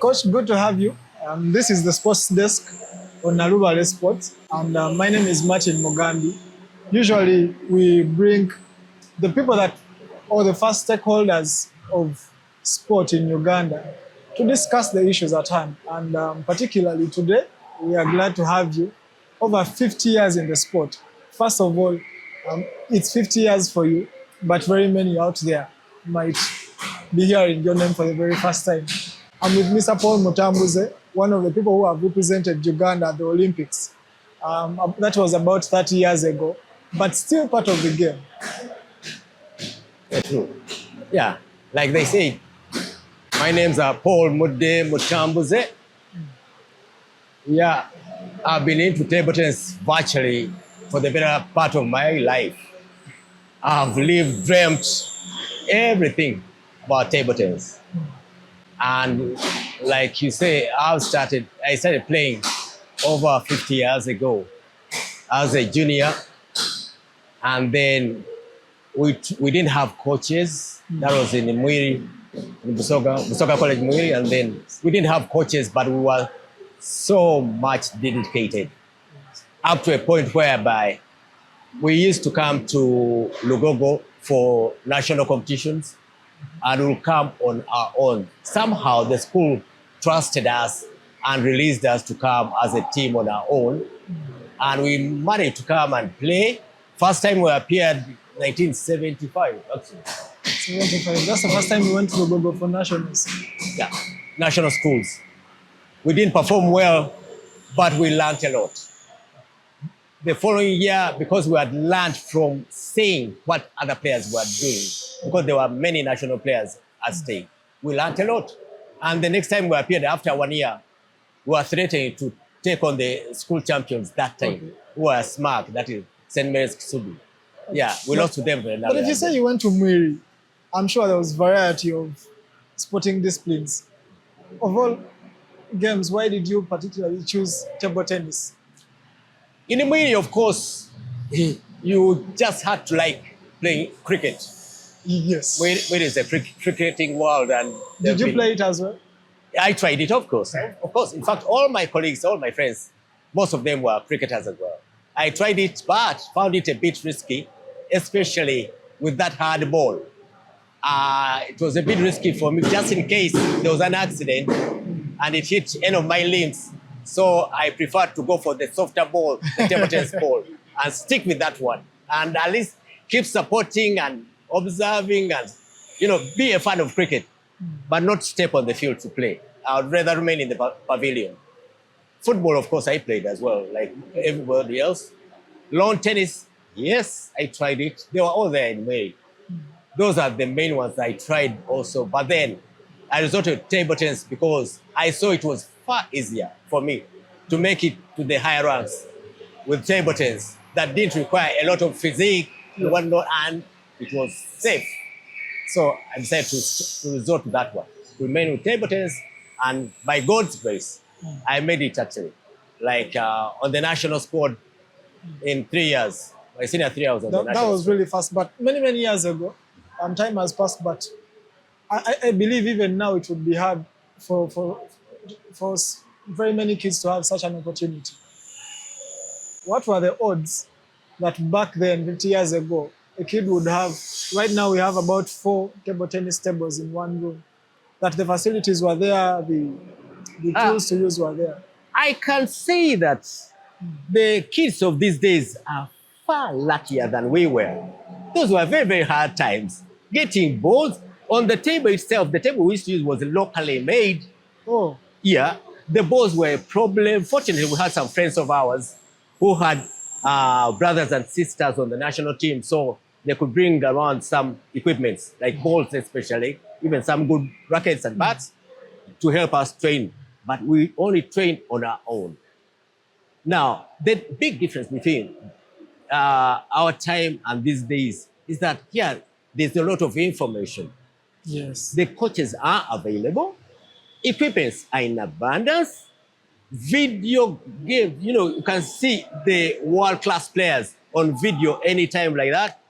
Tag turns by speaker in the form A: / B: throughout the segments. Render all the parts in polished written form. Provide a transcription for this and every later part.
A: Coach, good to have you. This is the sports desk on Nnalubaale Sports, and my name is Martin Mugambi. Usually, we bring the people that, or the first stakeholders of sport in Uganda to discuss the issues at hand. And particularly today, we are glad to have you. Over 50 years in the sport. First of all, it's 50 years for you, but very many out there might be hearing your name for the very first time. I'm with Mr. Paul Mutambuze, one of the people who have represented Uganda at the Olympics. That was about 30 years ago, but still part of the game.
B: True. Yeah, like they say, my name's Paul Mutambuze. Yeah, I've been into table tennis virtually for the better part of my life. I've lived, dreamt everything about table tennis. And like you say, I started playing over 50 years ago as a junior. And then we didn't have coaches. That was in Mwiri, in Busoga College Mwiri. And then we didn't have coaches, but we were so much dedicated up to a point whereby we used to come to Lugogo for national competitions and we'll come on our own. Somehow the school trusted us and released us to come as a team on our own. And we managed to come and play. First time we appeared 1975, actually.
A: 75. That's the first time we went to Lugogo for nationals.
B: Yeah, national schools. We didn't perform well, but we learned a lot. The following year, because we had learned from seeing what other players were doing, because there were many national players at stake, we learned a lot. And the next time we appeared after 1 year, we were threatening to take on the school champions that time, who were SMARC, that is St. Mary's Kisubi. Yeah, we lost to them.
A: But if you say you went to Mwiri, I'm sure there was variety of sporting disciplines. Of all games, why did you particularly choose table tennis?
B: In Mwiri, of course, you just had to like playing cricket.
A: Yes.
B: Mwiri is a cricketing world. And
A: did you play it as well?
B: I tried it, of course. Of course. In fact, all my colleagues, all my friends, most of them were cricketers as well. I tried it, but found it a bit risky, especially with that hard ball. It was a bit risky for me, just in case there was an accident and it hit any of my limbs. So I preferred to go for the softer ball, the table tennis ball, and stick with that one. And at least keep supporting and observing and, be a fan of cricket, but not step on the field to play. I would rather remain in the pavilion. Football, of course, I played as well, like everybody else. Lawn tennis, yes, I tried it. They were all there in May. Those are the main ones I tried also. But then I resorted to table tennis because I saw it was far easier for me to make it to the higher ranks with table tennis that didn't require a lot of physique and it was safe. So I decided to resort to that one, to remain with table tennis, and by God's grace, I made it actually. Like on the national squad in 3 years. My senior 3 years on the national
A: That was
B: squad.
A: really fast, but many years ago, time has passed, but I believe even now it would be hard for very many kids to have such an opportunity. What were the odds that back then, 50 years ago, a kid would have? Right now we have about 4 table tennis tables in one room. That the facilities were there, the tools to use were there.
B: I can say that the kids of these days are far luckier than we were. Those were very hard times. Getting balls on the table itself, the table we used to use was locally made.
A: Oh.
B: Yeah, the balls were a problem. Fortunately, we had some friends of ours who had brothers and sisters on the national team, so they could bring around some equipments, like balls especially, even some good rackets and bats to help us train. But we only trained on our own. Now, the big difference between our time and these days is that here, there's a lot of information.
A: Yes.
B: The coaches are available. Equipments are in abundance. Video games, you can see the world-class players on video anytime like that.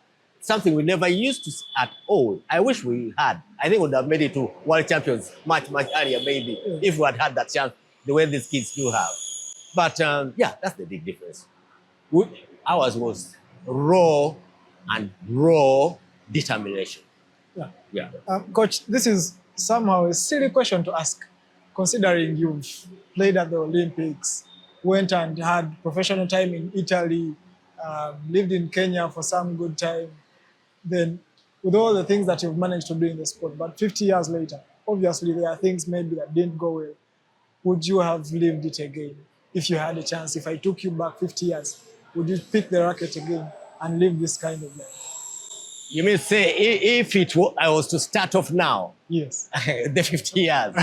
B: something we never used to at all. I wish we had. I think we would have made it to world champions much, much earlier, maybe, if we had that chance, the way these kids do have. But yeah, that's the big difference. Ours was raw and raw determination.
A: Yeah.
B: Yeah.
A: Coach, this is somehow a silly question to ask, considering you've played at the Olympics, went and had professional time in Italy, lived in Kenya for some good time, then with all the things that you've managed to do in the sport, but 50 years later, obviously there are things maybe that didn't go well. Would you have lived it again if you had a chance? If I took you back 50 years, would you pick the racket again and live this kind of life?
B: You mean say if I was to start off now,
A: Yes.
B: the 50 years?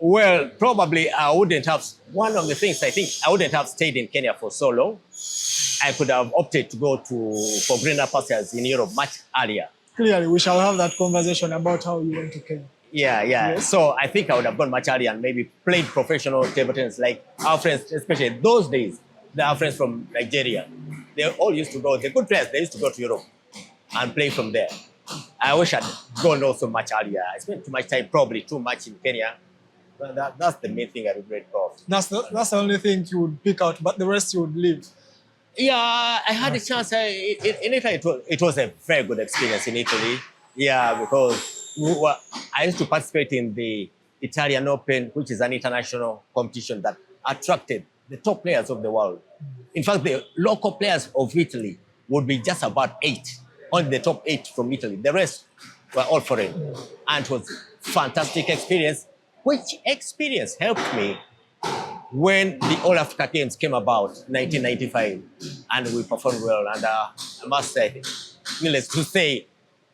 B: Well, probably I wouldn't have. One of the things I think I wouldn't have stayed in Kenya for so long. I could have opted to go for greener pastures in Europe much earlier.
A: Clearly, we shall have that conversation about how you went to Kenya.
B: Yeah. Yes. So I think I would have gone much earlier and maybe played professional table tennis like our friends, especially those days, our friends from Nigeria. They all used to go, the good players, they used to go to Europe and play from there. I wish I'd gone also much earlier. I spent too much time, probably too much in Kenya. But that's the main thing I regret about.
A: That's the only thing you would pick out, but the rest you would leave.
B: Yeah, I had a chance. In Italy, it was a very good experience in Italy. Yeah, because I used to participate in the Italian Open, which is an international competition that attracted the top players of the world. In fact, the local players of Italy would be just about 8, only the top 8 from Italy. The rest were all foreign. And it was a fantastic experience, which experience helped me when the All Africa Games came about, 1995, and we performed well. And I must say, needless to say,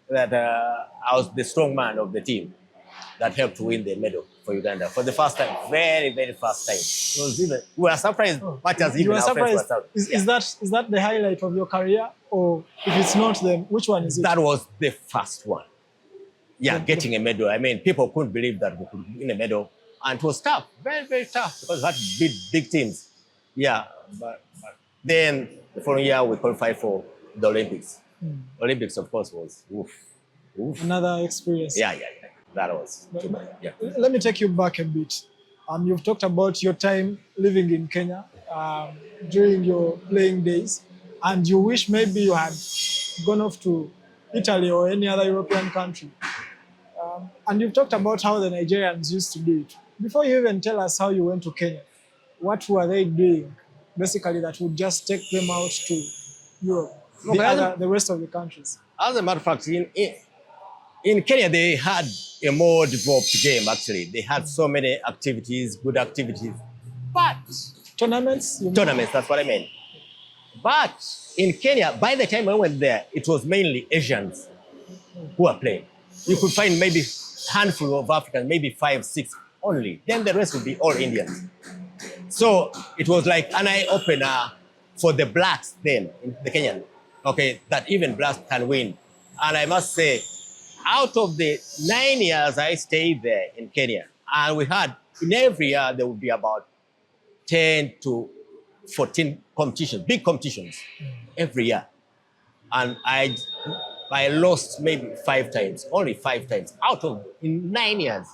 B: that I was the strong man of the team that helped to win the medal for Uganda for the first time, very, very first time. It was even, we were surprised, much as even our friends were surprised.
A: Is that the highlight of your career? Or if it's not, then which one is it?
B: That was the first one. Yeah, getting a medal. I mean, people couldn't believe that we could win a medal. And it was tough, very, very tough, because we had to beat big teams. Yeah, but then the following year we qualified for the Olympics. Olympics, of course, was oof.
A: Another experience.
B: Yeah. That was. Yeah.
A: Let me take you back a bit. You've talked about your time living in Kenya during your playing days, and you wish maybe you had gone off to Italy or any other European country. And you've talked about how the Nigerians used to do it. Before you even tell us how you went to Kenya, what were they doing, basically, that would just take them out to Europe, the rest of the countries?
B: As a matter of fact, in Kenya, they had a more developed game, actually. They had so many activities, good activities. But
A: Tournaments,
B: that's what I meant. But in Kenya, by the time I went there, it was mainly Asians who were playing. You could find maybe a handful of Africans, maybe 5, 6 only. Then the rest would be all Indians. So it was like an eye-opener for the blacks then, in the Kenyan, okay, that even blacks can win. And I must say, out of the 9 years I stayed there in Kenya, and we had, in every year, there would be about 10 to 14 competitions, big competitions, every year. And I lost maybe 5 times, only 5 times. Out of, in 9 years,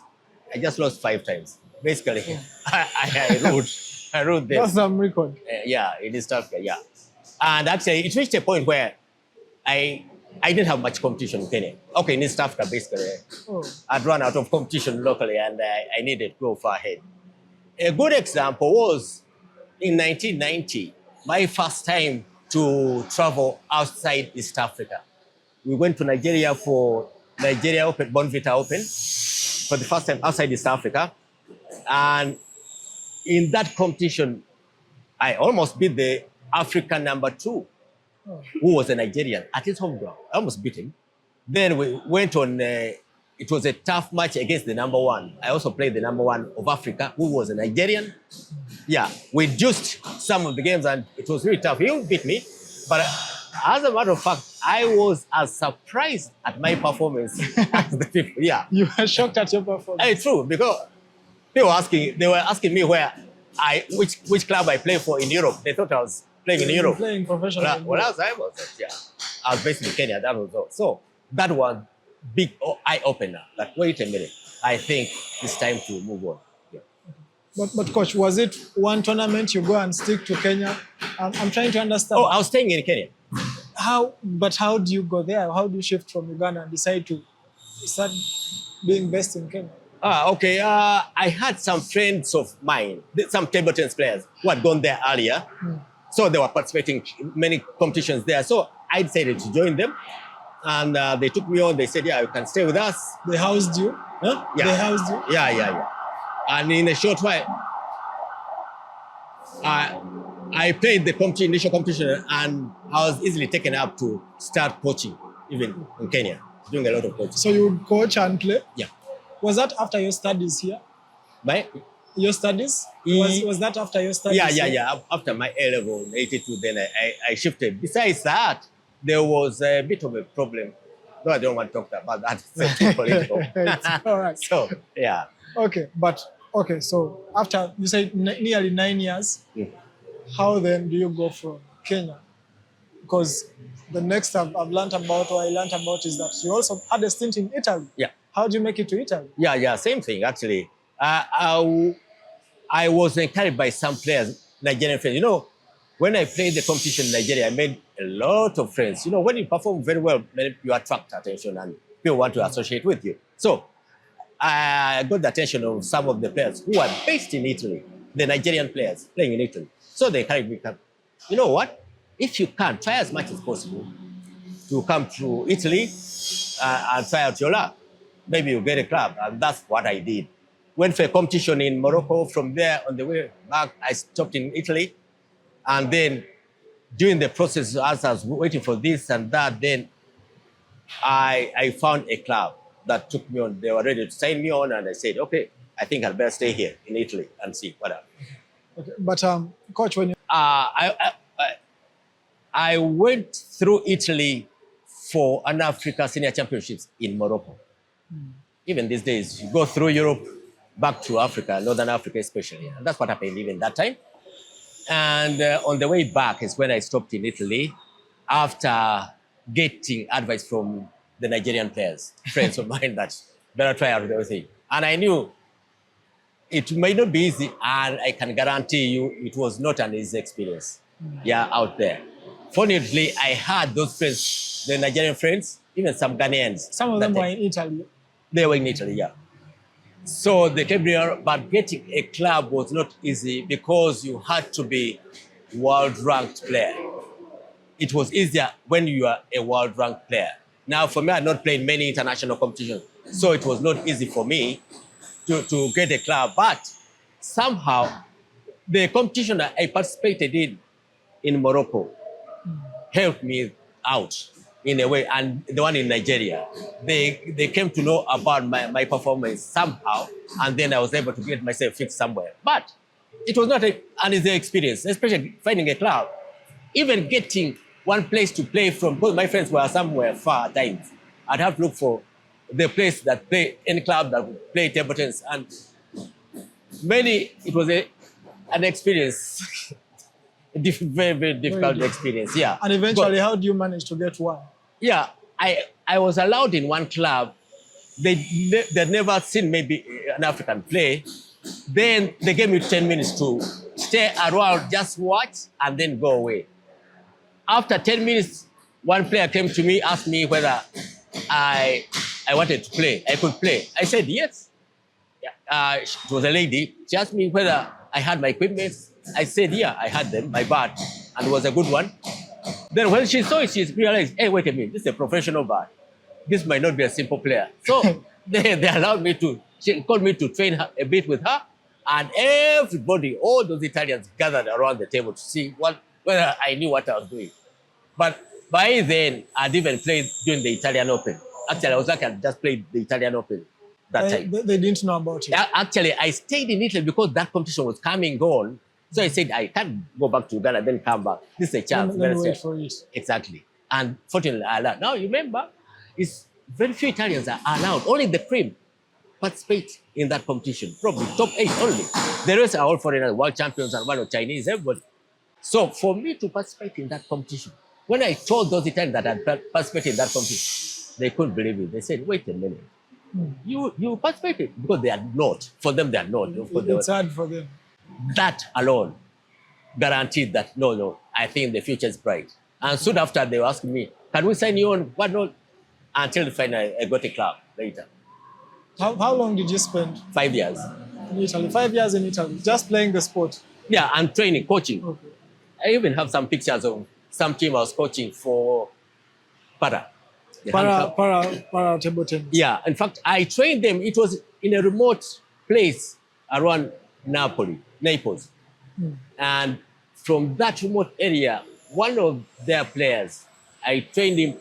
B: I just lost 5 times. Basically, I wrote them.
A: That's some record.
B: Yeah, in East Africa, yeah. And actually, it reached a point where I didn't have much competition in Kenya. Okay, in East Africa, basically. I'd run out of competition locally, and I needed to go far ahead. A good example was in 1990, my first time to travel outside East Africa. We went to Nigeria for Nigeria Open, Bonvita Open, for the first time outside East Africa. And in that competition, I almost beat the African number 2, who was a Nigerian, at his home ground. I almost beat him. Then we went on, it was a tough match against the number 1. I also played the number 1 of Africa, who was a Nigerian. Yeah, we juiced some of the games, and it was really tough. He beat me, but as a matter of fact, I was as surprised at my performance as the people. Yeah,
A: you were shocked at your performance.
B: It's true, because they were asking me which club I play for in Europe. They thought I was playing in
A: You've been
B: Europe.
A: playing professionally.
B: I was, yeah. I was based in Kenya, that was all. So that was big eye-opener. Like, wait a minute, I think it's time to move on. Yeah.
A: But coach, was it one tournament you go and stick to Kenya? I'm trying to understand.
B: Oh, I was staying in Kenya.
A: How do you go there? How do you shift from Uganda and decide to start being based in Kenya?
B: Okay. I had some friends of mine, some table tennis players who had gone there earlier. So they were participating in many competitions there. So I decided to join them. And they took me on. They said, yeah, you can stay with us.
A: They housed you?
B: Huh? Yeah.
A: They housed you?
B: Yeah. And in a short while, I played the initial competition, and I was easily taken up to start coaching, even in Kenya, doing a lot of coaching.
A: So you would coach and play?
B: Yeah.
A: Was that after your studies here? Your studies? Was that after your studies?
B: Yeah. After my A-level in 82, then I shifted. Besides that, there was a bit of a problem. No, I don't want to talk about that. It's too political.
A: All right.
B: So, yeah.
A: Okay, so after you say nearly 9 years, how then do you go from Kenya? Because the next I learned about is that you also had a stint in Italy.
B: Yeah.
A: How do you make it to Italy?
B: Yeah, same thing actually. I was encouraged by some players, Nigerian friends. You know, when I played the competition in Nigeria, I made a lot of friends. You know, when you perform very well, you attract attention and people want to associate with you. So I got the attention of some of the players who are based in Italy, the Nigerian players playing in Italy. So they encouraged me to come. You know what? If you can, try as much as possible to come to Italy and try out your luck. Maybe you get a club. And that's what I did. Went for a competition in Morocco. From there, on the way back, I stopped in Italy. And then during the process, as I was waiting for this and that, then I found a club that took me on. They were ready to sign me on. And I said, okay, I think I'd better stay here in Italy and see what happens.
A: Okay. But coach, when you...
B: I went through Italy for an Africa Senior Championships in Morocco. Even these days, you go through Europe, back to Africa, Northern Africa especially. And that's what happened even that time. And on the way back is when I stopped in Italy after getting advice from the Nigerian players, friends of mine, that better try out everything. And I knew it may not be easy, and I can guarantee you it was not an easy experience. Yeah, out there. Fortunately, I had those friends, the Nigerian friends, even some Ghanaians.
A: Some of them were in Italy.
B: They were in Italy, yeah. So they came here, but getting a club was not easy because you had to be world-ranked player. It was easier when you are a world-ranked player. Now, for me, I had not played many international competitions, so it was not easy for me to get a club. But somehow, the competition that I participated in Morocco helped me out in a way, and the one in Nigeria, they came to know about my performance somehow, and then I was able to get myself fixed somewhere. But it was not an easy experience, especially finding a club. Even getting one place to play from, because my friends were somewhere far at times. I'd have to look for the place that play, any club that would play table tennis. And it was an experience, very, very difficult experience, yeah.
A: And eventually, how do you manage to get one?
B: Yeah, I was allowed in one club. They'd never seen maybe an African play. Then they gave me 10 minutes to stay around, just watch, and then go away. After 10 minutes, one player came to me, asked me whether I wanted to play. I could play. I said yes. It was a lady. She asked me whether I had my equipment. I said, yeah, I had them, my bat, and it was a good one. Then when she saw it, she realized, hey, wait a minute, this is a professional bat. This might not be a simple player. So they allowed me she called me to train a bit with her, and everybody, all those Italians gathered around the table to see whether I knew what I was doing. But by then, I'd even played during the Italian Open. Actually, I was lucky I just played the Italian Open that time.
A: They didn't know about it.
B: Actually, I stayed in Italy because that competition was coming on. So I said, I can't go back to Uganda, then come back. This is a chance.
A: Let me wait for it.
B: Exactly. And fortunately, I allowed. Now, you remember, it's very few Italians are allowed. Only the cream participate in that competition. Probably top 8 only. The rest are all foreigners, world champions and one of Chinese, everybody. So for me to participate in that competition, when I told those Italians that I'd participated in that competition, they couldn't believe it. They said, wait a minute. You participated because they are not. For them, they are not.
A: It's hard for them.
B: That alone guaranteed that no, I think the future is bright. And soon after, they were asking me, can we sign you on? What not? Until finally, I got a club later.
A: How long did you spend
B: 5 years.
A: in Italy? 5 years in Italy, just playing the sport.
B: Yeah, and training, coaching.
A: Okay.
B: I even have some pictures of some team I was coaching for para.
A: Para table tennis.
B: Yeah, in fact, I trained them. It was in a remote place around Naples. And from that remote area, one of their players, I trained him,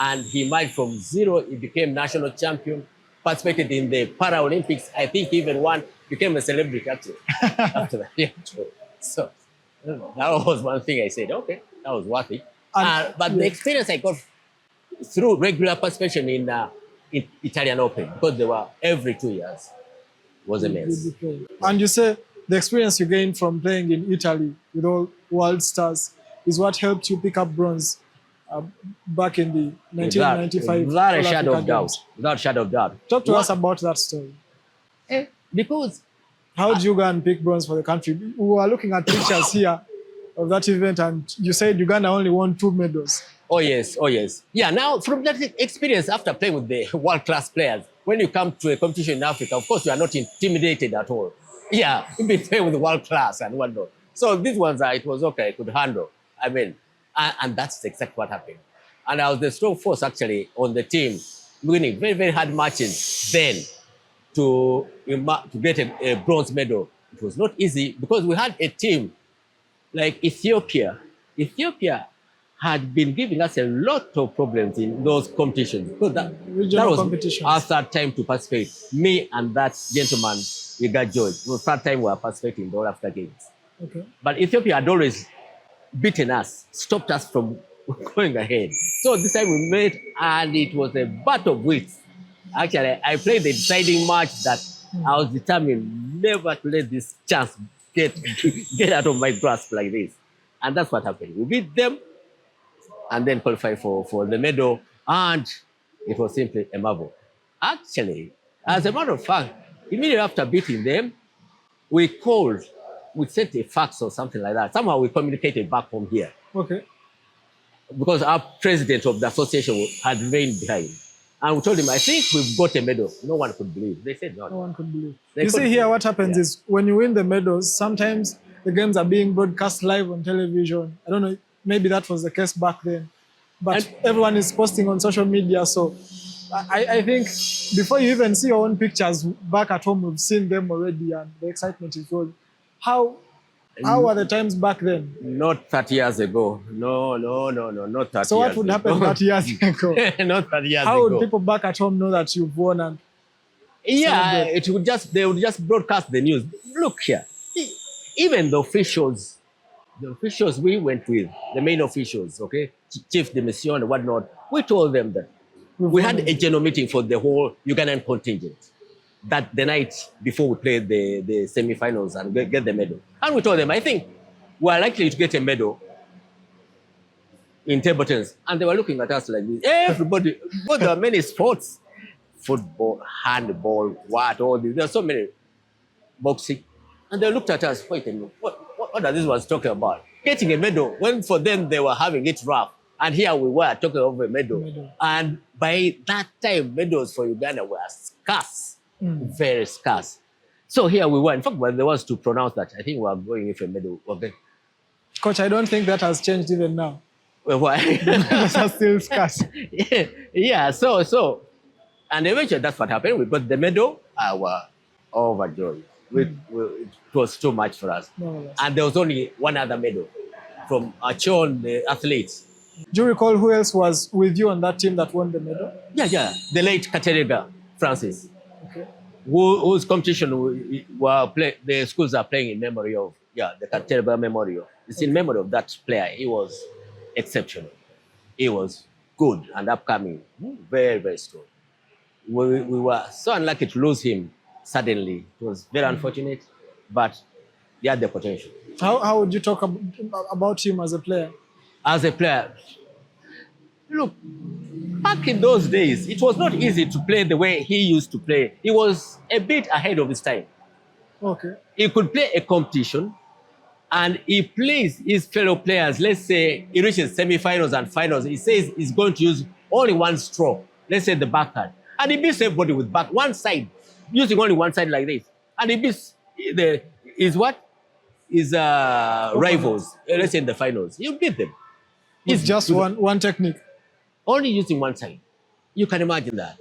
B: and he marched from zero. He became national champion, participated in the Paralympics. I think he even won, became a celebrity actually after that. Yeah. So that was one thing I said, okay, that was worth it. But the experience I got through regular participation in Italian Open, because they were every 2 years, was immense.
A: And you say the experience you gained from playing in Italy with all world stars is what helped you pick up bronze back in the 1995.
B: Without a shadow of doubt. Without a shadow of doubt.
A: Talk to us about that story.
B: Because
A: how did you go and pick bronze for the country? We were looking at pictures here of that event, and you said Uganda only won 2 medals.
B: Oh yes. Yeah, now from that experience, after playing with the world-class players, when you come to a competition in Africa, of course, you are not intimidated at all. Yeah, you've been playing with the world-class and whatnot. So these ones, it was okay, I could handle. I mean, and that's exactly what happened. And I was the strong force, actually, on the team, winning very, very hard matches then to get a bronze medal. It was not easy because we had a team like Ethiopia. Ethiopia had been giving us a lot of problems in those competitions. Because that was our third time to participate. Me and that gentleman, we got George. It was the third time we were participating in the All Africa Games.
A: Okay.
B: But Ethiopia had always beaten us, stopped us from going ahead. So this time we met, and it was a battle of wits. Actually, I played the deciding match that I was determined never to let this chance get out of my grasp like this. And that's what happened. We beat them and then qualified for the medal, and it was simply a marvel. Actually, as a matter of fact, immediately after beating them, we sent a fax or something like that. Somehow we communicated back home here.
A: Okay.
B: Because our president of the association had remained behind. And we told him, I think we've got a medal. No one could believe. They said no.
A: No one could believe. You see here, what happens is when you win the medals, sometimes the games are being broadcast live on television. I don't know, maybe that was the case back then. But everyone is posting on social media. So I think before you even see your own pictures back at home, we've seen them already, and the excitement is growing. How were the times back then?
B: Not 30 years ago. No, not 30 years ago.
A: So what would happen 30 years ago?
B: Not 30 years ago.
A: How would people back at home know that you've won? And
B: yeah, they would just broadcast the news. Look here, even the officials we went with, the main officials, okay, Chief de Mission and whatnot, we told them that we had a general meeting for the whole Ugandan contingent that the night before we played the semi-finals and get the medal. And we told them, I think we're likely to get a medal in table tennis. And they were looking at us like this. Everybody, but there are many sports, football, handball, all these. There are so many, boxing. And they looked at us, wait a minute, what are these ones talking about? Getting a medal, when for them they were having it rough. And here we were talking of a medal. And by that time, medals for Uganda were scarce, very scarce. So here we were. In fact, when they was to pronounce that, I think we are going in for a medal. Okay.
A: Coach, I don't think that has changed even now.
B: Well, why?
A: Medals are still scarce.
B: Yeah, so. And eventually that's what happened. We got the medal. I was overjoyed. It was too much for us. And there was only one other medal from Achon, the athletes.
A: Do you recall who else was with you on that team that won the medal?
B: Yeah. The late Katerega Francis.
A: Okay.
B: Whose competition the schools are playing in memory of. Yeah, the Katerega Memorial. It's in memory of that player. He was exceptional. He was good and upcoming. Very, very strong. We were so unlucky to lose him suddenly. It was very unfortunate, but He had the potential.
A: How would you talk about him as a player?
B: As a player, look, back in those days, it was not easy to play the way he used to play. He was a bit ahead of his time.
A: Okay.
B: He could play a competition and he plays his fellow players. Let's say he reaches semi-finals and finals. He says he's going to use only one stroke. Let's say the backhand. And he beats everybody with one side, using only one side like this. And he beats his rivals, let's say in the finals. You beat them.
A: It's just one technique.
B: Only using one side. You can imagine that.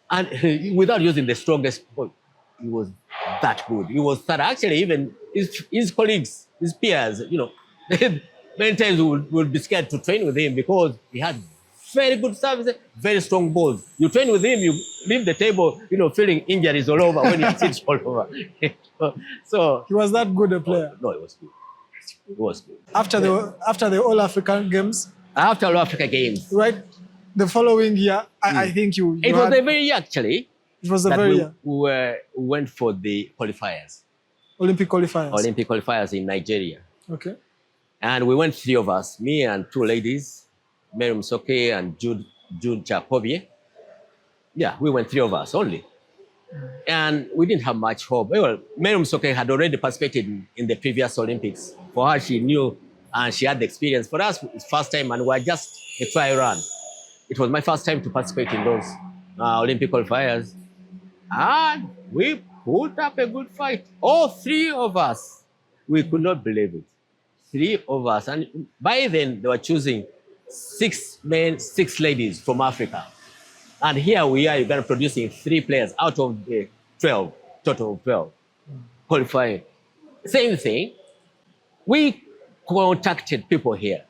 B: And without using the strongest point, he was that good. He was that. Actually, even his colleagues, his peers, many times would be scared to train with him because he had very good service, very strong balls. You train with him, you leave the table, feeling injuries all over when he sits all over. So
A: he was that good a player.
B: No, it was good. It was good.
A: After the All African Games.
B: After All Africa Games.
A: Right. The following year, I think you.
B: It was the very year actually.
A: It was the very year.
B: We went for the qualifiers.
A: Olympic qualifiers.
B: Olympic qualifiers in Nigeria.
A: Okay.
B: And we went 3 of us, me and 2 ladies, Mary Soke and Jude Jacobier. Yeah, we went 3 of us only. And we didn't have much hope. Well, Mary Soke had already participated in the previous Olympics. For her, she knew and she had the experience. For us, it's first time and we were just a try run. It was my first time to participate in those Olympic qualifiers. And we put up a good fight. All 3 of us. We could not believe it. 3 of us. And by then, they were choosing 6 men, 6 ladies from Africa. And here we are, Uganda producing 3 players out of the 12, total of 12, qualifying. Same thing. We contacted people here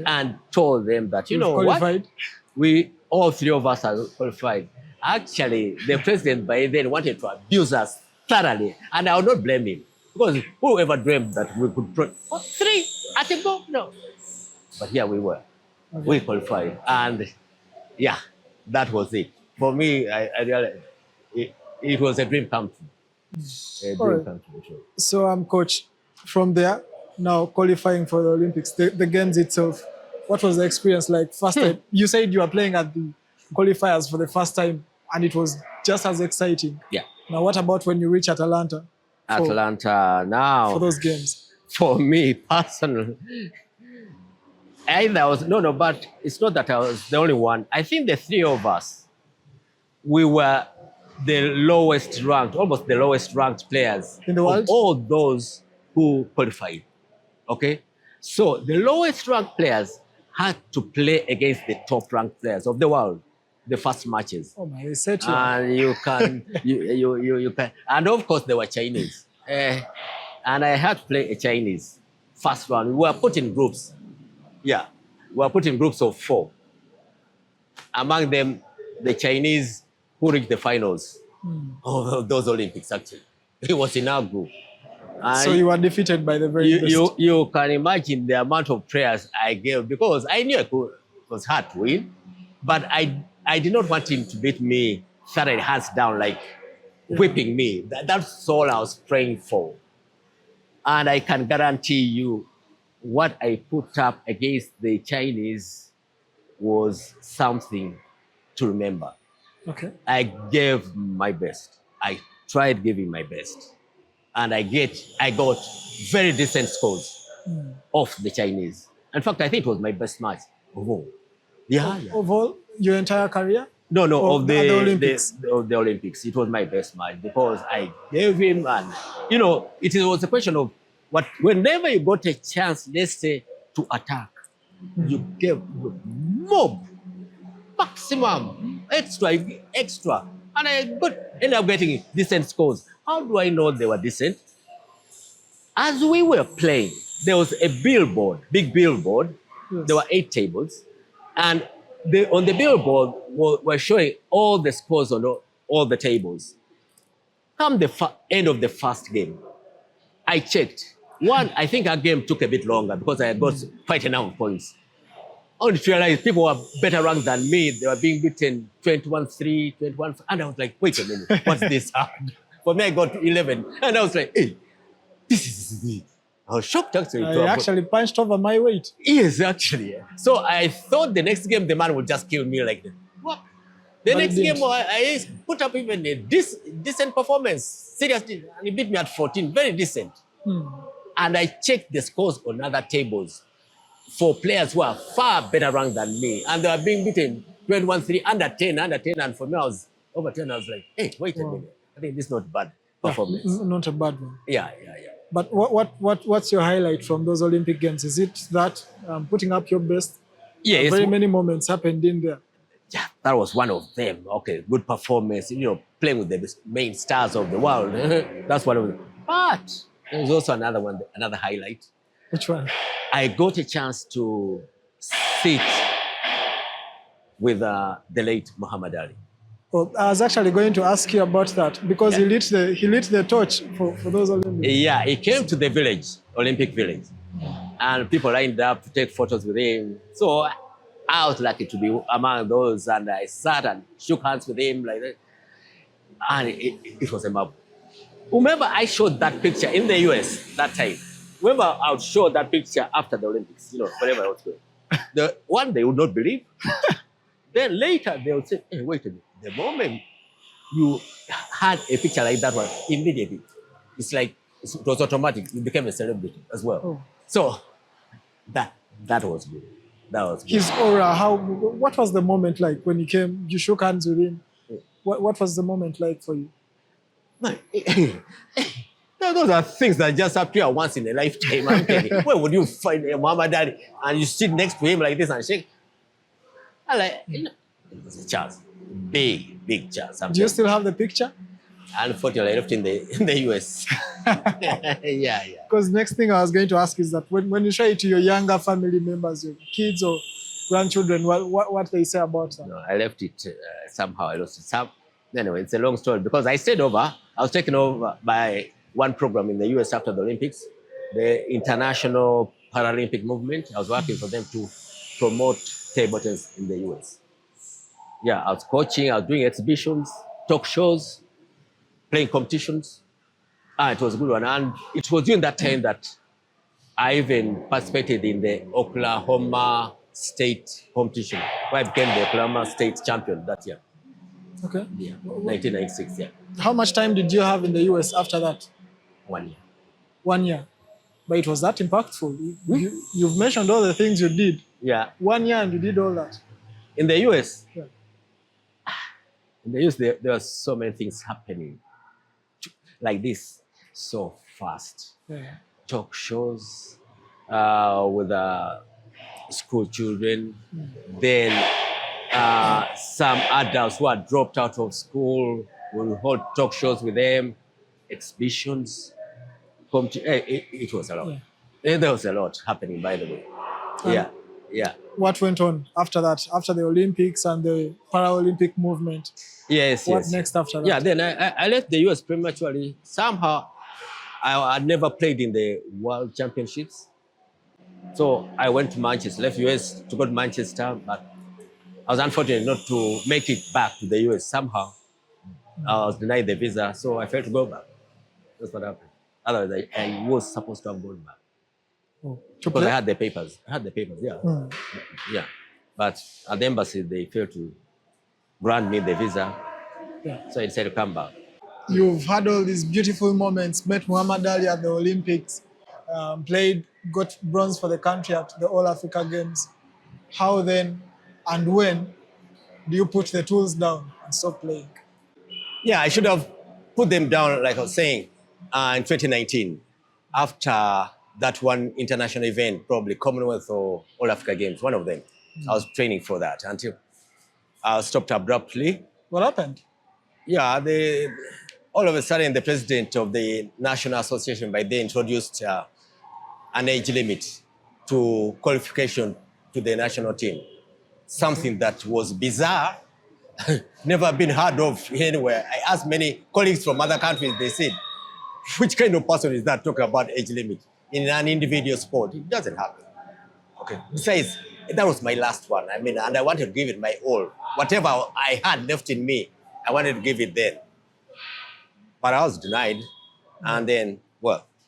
B: and told them that, you know
A: qualified?
B: What? All 3 of us are qualified. Actually, the president by then wanted to abuse us thoroughly, and I would not blame him. Because whoever dreamed that we could 3 at a go? No. But here we were. Okay. We qualified. And yeah, that was it. For me, I realized it was a dream come true. A dream come true. Sure.
A: So, Coach, from there, now qualifying for the Olympics, the games itself, what was the experience like? First time, you said you were playing at the qualifiers for the first time, and it was just as exciting.
B: Yeah.
A: Now, what about when you reach Atlanta?
B: Now.
A: For those games.
B: For me, personally, but it's not that I was the only one. I think the 3 of us, we were the lowest ranked, almost the lowest ranked players
A: in the world.
B: Of all those who qualified. Okay? So the lowest ranked players had to play against the top ranked players of the world, the first matches.
A: Oh my, they set you.
B: And you can, you can, and of course they were Chinese. And I had to play a Chinese first round. We were put in groups. Yeah, we were put in groups of 4. Among them, the Chinese who reached the finals of those Olympics, actually. It was in our group. And
A: so you were defeated by the very best.
B: You can imagine the amount of prayers I gave because I knew it was hard to win, but I did not want him to beat me thoroughly hands down, like whipping me. That's all I was praying for. And I can guarantee you what I put up against the Chinese was something to remember.
A: Okay.
B: I gave my best. I tried giving my best. And I got very decent scores off the Chinese. In fact, I think it was my best match of all. Yeah.
A: Of all your entire career?
B: No, of the
A: Olympics.
B: Of the Olympics. It was my best match because I gave him, and it was a question of whenever you got a chance, let's say, to attack, you gave mob, maximum, extra, and I ended up getting decent scores. How do I know they were decent? As we were playing, there was a billboard, big billboard. Yes. There were 8 tables, and on the billboard were showing all the scores on all the tables. Come the end of the first game, I checked. I think our game took a bit longer because I got quite a number of points. Only to realize people were better ranked than me. They were being beaten 21-3, 21-4. And I was like, wait a minute, what's this hard? For me, I got 11. And I was like, hey, this is the. I was shocked actually.
A: I actually punched over my weight.
B: Yes, actually. Yeah. So I thought the next game the man would just kill me like that. What? The
A: But he
B: next
A: didn't.
B: game I put up even a decent performance. Seriously, and he beat me at 14. Very decent. And I checked the scores on other tables for players who are far better ranked than me. And they were being beaten 21-3, under 10, And for me, I was over 10. I was like, hey, wait a minute. I think this is not bad performance.
A: Not a bad one.
B: Yeah.
A: But what's your highlight from those Olympic Games? Is it that putting up your best?
B: Yes.
A: Very many moments happened in there.
B: Yeah, that was one of them. Okay, good performance. Playing with the main stars of the world. That's one of them. But there was also another one, another highlight.
A: Which one?
B: I got a chance to sit with the late Muhammad Ali.
A: Well, I was actually going to ask you about that because he lit the torch for those Olympics.
B: Yeah, he came to the village, Olympic village, and people lined up to take photos with him. So I was lucky to be among those, and I sat and shook hands with him like that. And it was a marvel. Remember, I showed that picture in the US that time. Remember, I would show that picture after the Olympics, wherever I was going. The one they would not believe. Then later they would say, hey, wait a minute. The moment you had a picture like that one, immediately, it's like it was automatic. You became a celebrity as well.
A: Oh.
B: So that was good. That was good.
A: His aura, what was the moment like when he came? You shook hands with him. What was the moment like for you?
B: Those are things that just appear once in a lifetime. I'm telling you. Where would you find a Muhammad Ali and you sit next to him like this and shake? It was a chance. Big chance.
A: Do you still have the picture?
B: Unfortunately, I left in the US. Yeah.
A: Because next thing I was going to ask is that when you show it to your younger family members, your kids or grandchildren, what they say about that?
B: No, I left it somehow. I lost it. Anyway, it's a long story because I stayed over. I was taken over by one program in the US after the Olympics, the International Paralympic Movement. I was working for them to promote table tennis in the US. Yeah, I was coaching, I was doing exhibitions, talk shows, playing competitions. It was a good one. And it was during that time that I even participated in the Oklahoma State competition, where I became the Oklahoma State champion that year.
A: Okay.
B: Yeah, 1996, yeah.
A: How much time did you have in the US after that?
B: 1 year.
A: 1 year. But it was that impactful. You've mentioned all the things you did.
B: Yeah.
A: 1 year and you did all that.
B: In the US?
A: Yeah.
B: In the US, there were so many things happening like this so fast.
A: Yeah.
B: Talk shows with school children. Then some adults who had dropped out of school will hold talk shows with them, exhibitions. It was a lot. Yeah. There was a lot happening, by the way. Yeah.
A: What went on after that? After the Olympics and the Paralympic movement?
B: Yes.
A: What next after that?
B: Yeah, then I left the US prematurely. Somehow, I never played in the World Championships. So I went to Manchester, left US to go to Manchester, but I was unfortunate not to make it back to the US somehow. I was denied the visa, so I failed to go back. That's what happened. Otherwise, I was supposed to have gone back. Because I had the papers. Yeah. Yeah. But at the embassy, they failed to grant me the visa. Yeah. So I decided to come back.
A: You've had all these beautiful moments, met Muhammad Ali at the Olympics, got bronze for the country at the All Africa Games. How then and when do you put the tools down and stop playing?
B: Yeah, I should have put them down, like I was saying, in 2019, after that one international event, probably Commonwealth or All Africa Games, one of them. I was training for that until I stopped abruptly.
A: What happened?
B: Yeah, all of a sudden the president of the National Association by then introduced an age limit to qualification to the national team. Something that was bizarre, never been heard of anywhere. I asked many colleagues from other countries, they said, which kind of person is that talking about age limit in an individual sport? It doesn't happen. Okay. Besides, that was my last one. And I wanted to give it my all. Whatever I had left in me, I wanted to give it then. But I was denied. And then,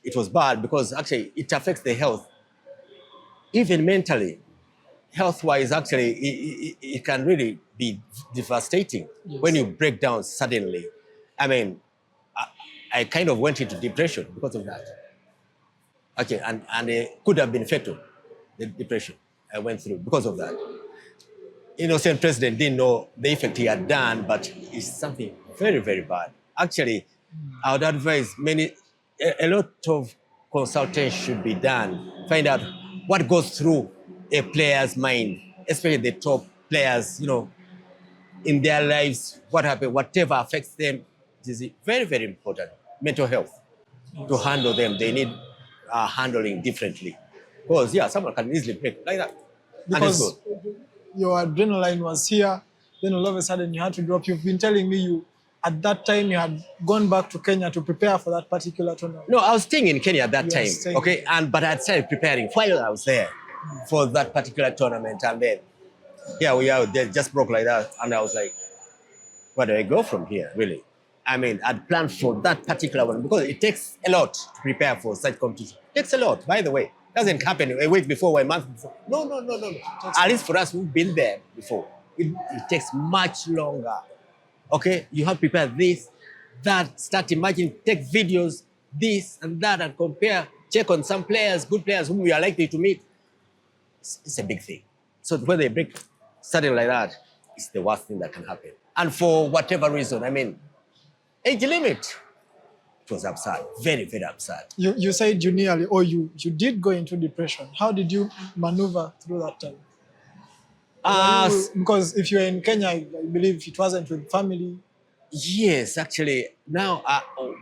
B: it was bad because actually it affects the health, even mentally. Health-wise, actually, it can really be devastating when you break down suddenly. I mean, I kind of went into depression because of that. Okay, and it could have been fatal, the depression I went through because of that. Innocent president didn't know the effect he had done, but it's something very, very bad. Actually, I would advise a lot of consultation should be done. Find out what goes through a player's mind, especially the top players, in their lives, what happened, whatever affects them. It is very, very important. Mental health. To handle them, they need handling differently. Because, someone can easily break like that.
A: Because your adrenaline was here, then all of a sudden you had to drop. You've been telling me at that time you had gone back to Kenya to prepare for that particular tournament.
B: No, I was staying in Kenya at that time. Okay, but I started preparing while I was there for that particular tournament, and then they just broke like that, and I was like, where do I go from here, really? I mean, I'd planned for that particular one because it takes a lot to prepare for such competition. It takes a lot, by the way. It doesn't happen a week before or a month before. No. At least for us, we've been there before. It takes much longer. Okay, you have to prepare this, that, start imagining, take videos, this and that, and compare, check on some players, good players whom we are likely to meet. It's a big thing. So when they break suddenly like that, it's the worst thing that can happen. And for whatever reason, I mean, age limit, it was absurd, very, very absurd.
A: You said you nearly, or you did go into depression. How did you maneuver through that time? Because if you were in Kenya, I believe it wasn't with family.
B: Yes, actually, now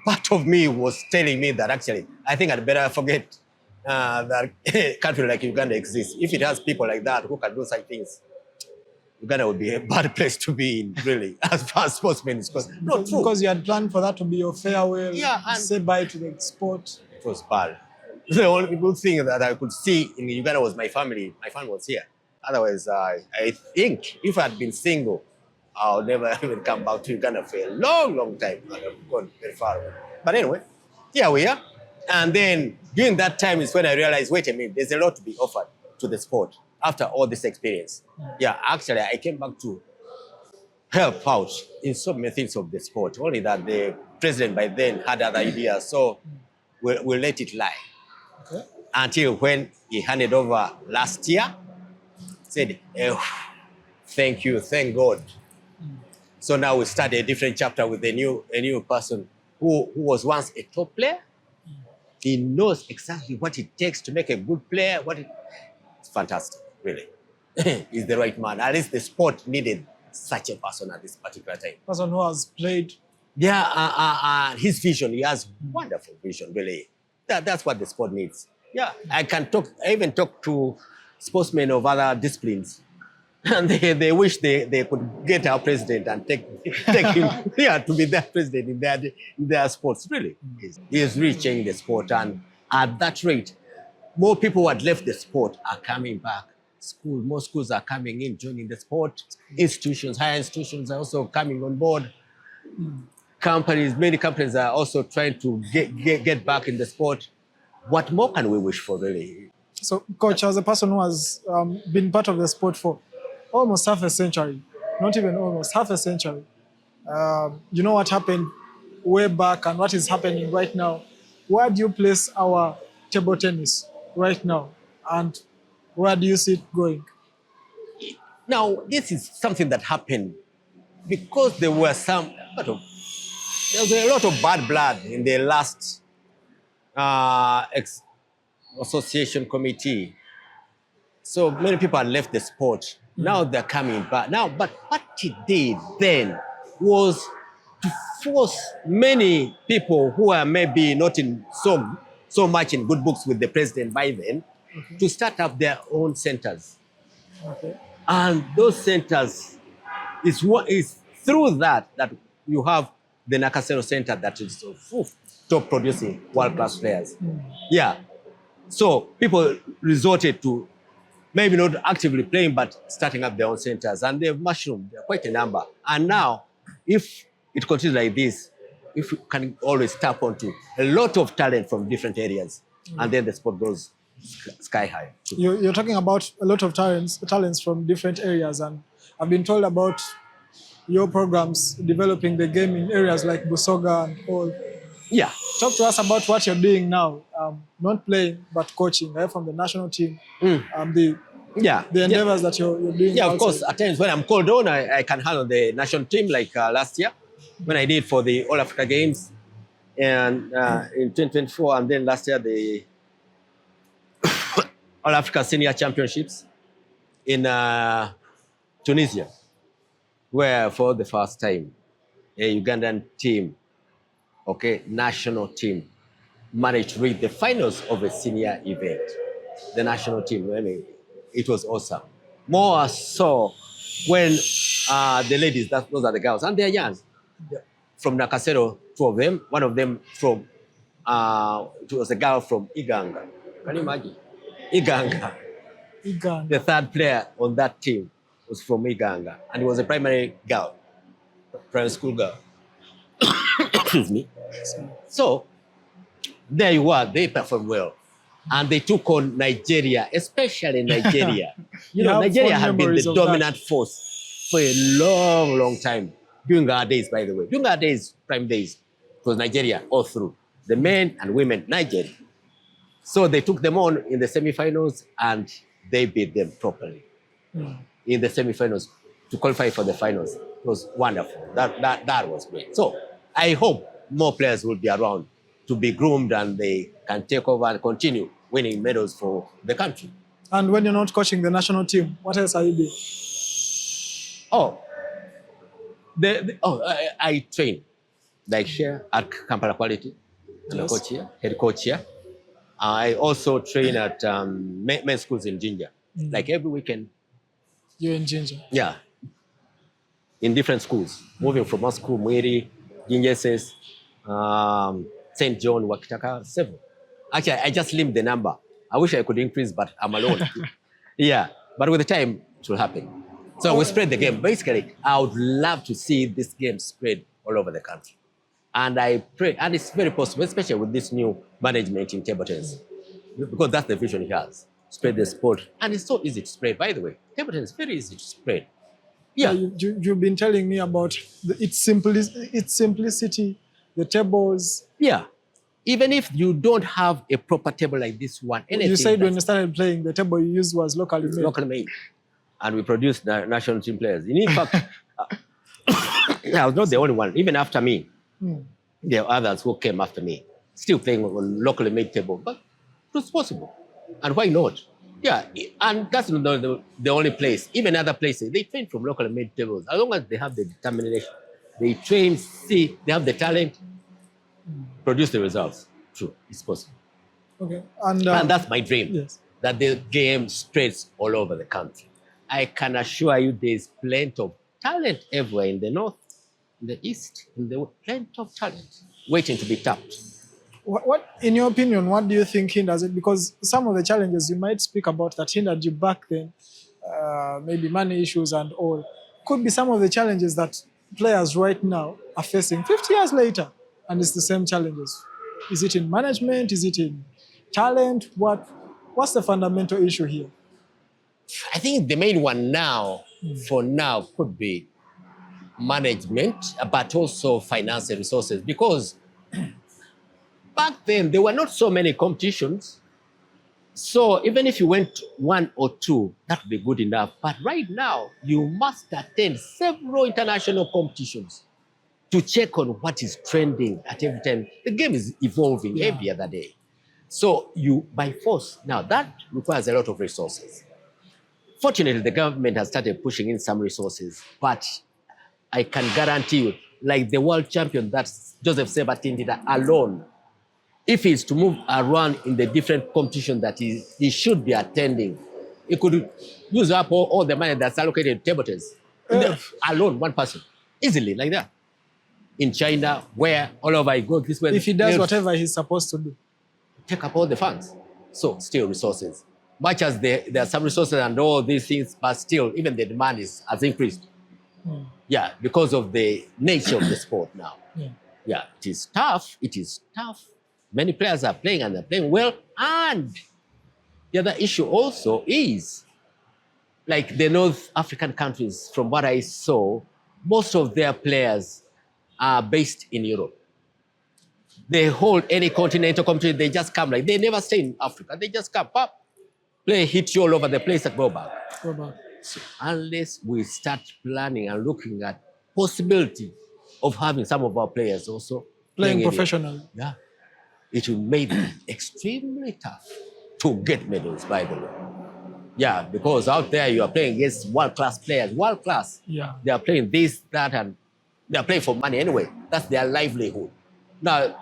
B: part of me was telling me that actually, I think I'd better forget that a country like Uganda exists. If it has people like that who can do such things, Uganda would be a bad place to be in, really, as far as sportsmen is concerned. Not true.
A: Because you had planned for that to be your farewell, say bye to the sport.
B: It was bad. The only good thing that I could see in Uganda was my family. My family was here. Otherwise, I think if I had been single, I would never even come back to Uganda for a long, long time. I would have gone very far away. But anyway, here we are. And then during that time is when I realized, wait a minute, there's a lot to be offered to the sport after all this experience. Yeah, actually, I came back to help out in so many things of the sport. Only that the president by then had other ideas. So we'll let it lie. Okay. Until when he handed over last year, said, thank you, thank God. So now we start a different chapter with a new person who was once a top player. He knows exactly what it takes to make a good player. It's fantastic, really. He's the right man. At least the sport needed such a person at this particular time.
A: Person who has played.
B: Yeah, his vision, he has wonderful vision, really. That's what the sport needs. Yeah, I even talk to sportsmen of other disciplines. And they wish they could get our president and take him to be their president in their sports, really. He is really changing the sport. And at that rate, more people who had left the sport are coming back. More schools are coming in, joining the sport. Institutions, higher institutions are also coming on board. Many companies are also trying to get back in the sport. What more can we wish for, really?
A: So, Coach, as a person who has been part of the sport for almost half a century, not even almost, half a century, you know what happened way back and what is happening right now. Where do you place our table tennis right now? And where do you see it going?
B: Now, this is something that happened because there was a lot of bad blood in the last association committee. So many people had left the sport. Now they're coming back. But what it did then was to force many people who are maybe not in so much in good books with the president by then to start up their own centers. Okay. And those centers is through that you have the Nakasero Center that is top producing world-class players. Yeah. So people resorted to maybe not actively playing, but starting up their own centers. And they've mushroomed quite a number. And now, if it continues like this, if we can always tap onto a lot of talent from different areas, and then the sport goes sky high.
A: You're talking about a lot of talents from different areas, and I've been told about your programs developing the game in areas like Busoga and all.
B: Yeah.
A: Talk to us about what you're doing now, not playing, but coaching from the national team. The endeavors that you're doing.
B: Yeah, of course. At times when I'm called on, I can handle the national team, like last year when I did for the All Africa Games, and in 2024, and then last year the All Africa Senior Championships in Tunisia, where for the first time a Ugandan team, national team, managed to reach the finals of a senior event. The national team, it was awesome. More so when the ladies, those are the girls, and they're young. From Nakasero, 2 of them. One of them from, it was a girl from Uganda. Can you imagine? Uganda. The third player on that team was from Uganda, and he was a primary girl, primary school girl. Excuse me. So there you are. They performed well, and they took on Nigeria, especially Nigeria. Nigeria had been the dominant force for a long, long time during our days. By the way, during our days, prime days, it was Nigeria all through, the men and women, Nigeria. So they took them on in the semifinals, and they beat them properly in the semifinals to qualify for the finals. It was wonderful. That was great. So I hope more players will be around to be groomed, and they can take over and continue winning medals for the country.
A: And when you're not coaching the national team, what else are you doing?
B: I train, like here at Kampala Quality, and a coach here, head coach here. I also train at men's schools in Jinja, like every weekend.
A: You're in Jinja?
B: Yeah, in different schools, moving from one school, Mwiri, Jinja SS, St. John, Wakitaka, 7. Actually, I just limit the number. I wish I could increase, but I'm alone. Yeah, but with the time, it will happen. So we spread the game. Basically, I would love to see this game spread all over the country. And I pray, and it's very possible, especially with this new management in table tennis, because that's the vision he has, spread the sport. And it's so easy to spread, by the way. Table tennis is very easy to spread. Yeah.
A: You've been telling me about its simplicity, the tables.
B: Yeah. Even if you don't have a proper table like this one, anything.
A: You said when you started playing, the table you used was locally made.
B: Locally made. And we produced national team players. In fact, I was not the only one. Even after me, there are others who came after me, still playing on locally made table. But it was possible. And why not? Yeah, and that's not the only place. Even other places, they train from locally made tables. As long as they have the determination, they train, see, they have the talent, produce the results. True, it's possible.
A: Okay.
B: And that's my dream, that the game spreads all over the country. I can assure you there's plenty of talent everywhere in the north, in the east, in the plenty of talent waiting to be tapped.
A: What, in your opinion, what do you think hinders it? Because some of the challenges you might speak about that hindered you back then, maybe money issues and all, could be some of the challenges that players right now are facing 50 years later, and it's the same challenges. Is it in management? Is it in talent? What's the fundamental issue here?
B: I think the main one now, for now, could be management, but also financial resources, because back then there were not so many competitions. So even if you went 1 or 2, that would be good enough. But right now, you must attend several international competitions to check on what is trending at every time. The game is evolving every other day. So you, by force, now that requires a lot of resources. Fortunately, the government has started pushing in some resources, but I can guarantee you, like the world champion, that's Joseph Sebatindida alone, if he's to move around in the different competitions that he should be attending, he could use up all the money that's allocated to table tennis. Alone, one person, easily, like that. In China, where all over he goes this way.
A: If he does whatever he's supposed to do.
B: Take up all the funds. So still resources. Much as there are some resources and all these things, but still, even the demand has increased. Yeah, because of the nature of the sport now. Yeah, it is tough. It is tough. Many players are playing and they're playing well. And the other issue also is like the North African countries, from what I saw, most of their players are based in Europe. They hold any continental competition, they just come, like they never stay in Africa. They just come up, play, hit you all over the place and go back. So unless we start planning and looking at possibility of having some of our players also
A: Playing professionally.
B: Yeah, it will make it extremely tough to get medals, by the way. Yeah, because out there you are playing against world-class players, world-class.
A: Yeah.
B: They are playing this, that, and they are playing for money anyway. That's their livelihood. Now,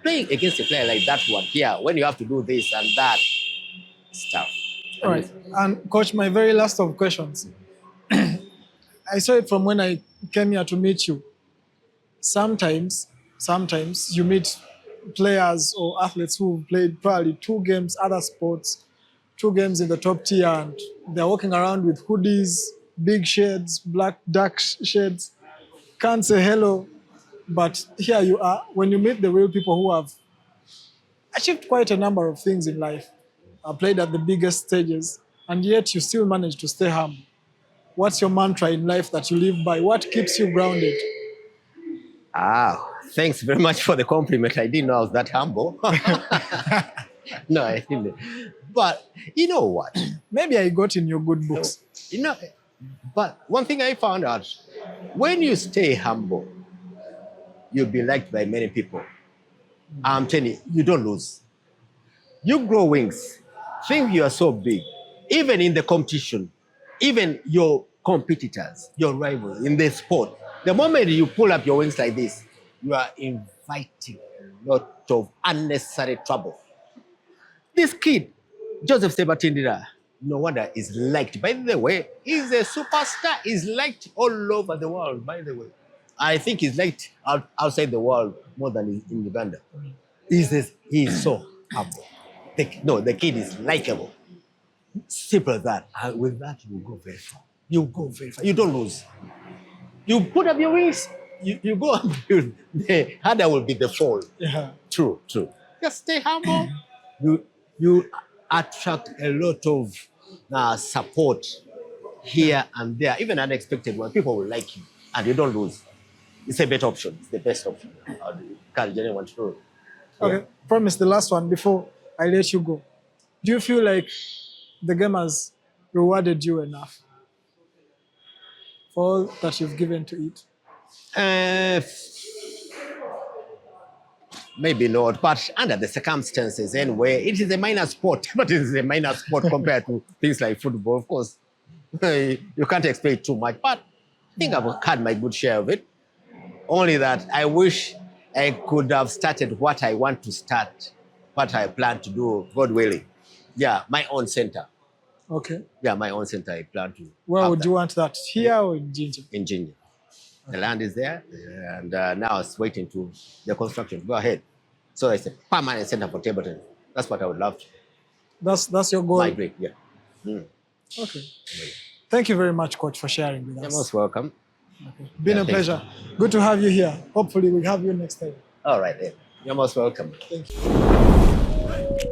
B: playing against a player like that one here, when you have to do this and that, it's tough.
A: All right. And coach, my very last of questions. I saw it from when I came here to meet you. Sometimes you meet players or athletes who played probably 2 games, other sports, 2 games in the top tier, and they're walking around with hoodies, big shades, black, dark shades. Can't say hello, but here you are. When you meet the real people who have achieved quite a number of things in life, played at the biggest stages, and yet you still manage to stay humble. What's your mantra in life that you live by? What keeps you grounded?
B: Thanks very much for the compliment. I didn't know I was that humble. No, I didn't. But you know what?
A: Maybe I got in your good books.
B: You know, but one thing I found out, when you stay humble, you'll be liked by many people. I'm telling you, you don't lose. You grow wings. Think you are so big. Even in the competition, even your competitors, your rivals in the sport, the moment you pull up your wings like this, you are inviting a lot of unnecessary trouble. This kid, Joseph Sebatindira, no wonder is liked. By the way, he's a superstar. He's liked all over the world, by the way. I think he's liked outside the world more than in Uganda. He's so humble. The kid is likable. Simple as that. And with that, you go very far. You go very far. You don't lose. You put up your wings, you go up. The harder will be the fall.
A: Yeah.
B: True. Just stay humble. You attract a lot of support here and there, even unexpected one. People will like you, and you don't lose. It's a better option. It's the best option. I encourage anyone to know.
A: Okay, promise the last one before I let you go. Do you feel like the game has rewarded you enough for all that you've given to it?
B: Maybe not, but under the circumstances anyway, it is a minor sport. But it is a minor sport compared to things like football. Of course, you can't expect too much, but I think I've had my good share of it. Only that I wish I could have started what I want to start, what I plan to do, God willing. Yeah, my own center.
A: Okay.
B: Yeah, my own center I plan to.
A: Where would you want that? Here or in Ginger?
B: In Ginger. The land is there, and now it's waiting to the construction. Go ahead. So it's a permanent center for table tennis. That's what I would love to.
A: That's your goal?
B: My dream, yeah.
A: Okay. Thank you very much, Coach, for sharing with us.
B: You're most welcome.
A: Okay. Been a pleasure. Good to have you here. Hopefully we'll have you next time.
B: All right then. You're most welcome.
A: Thank you.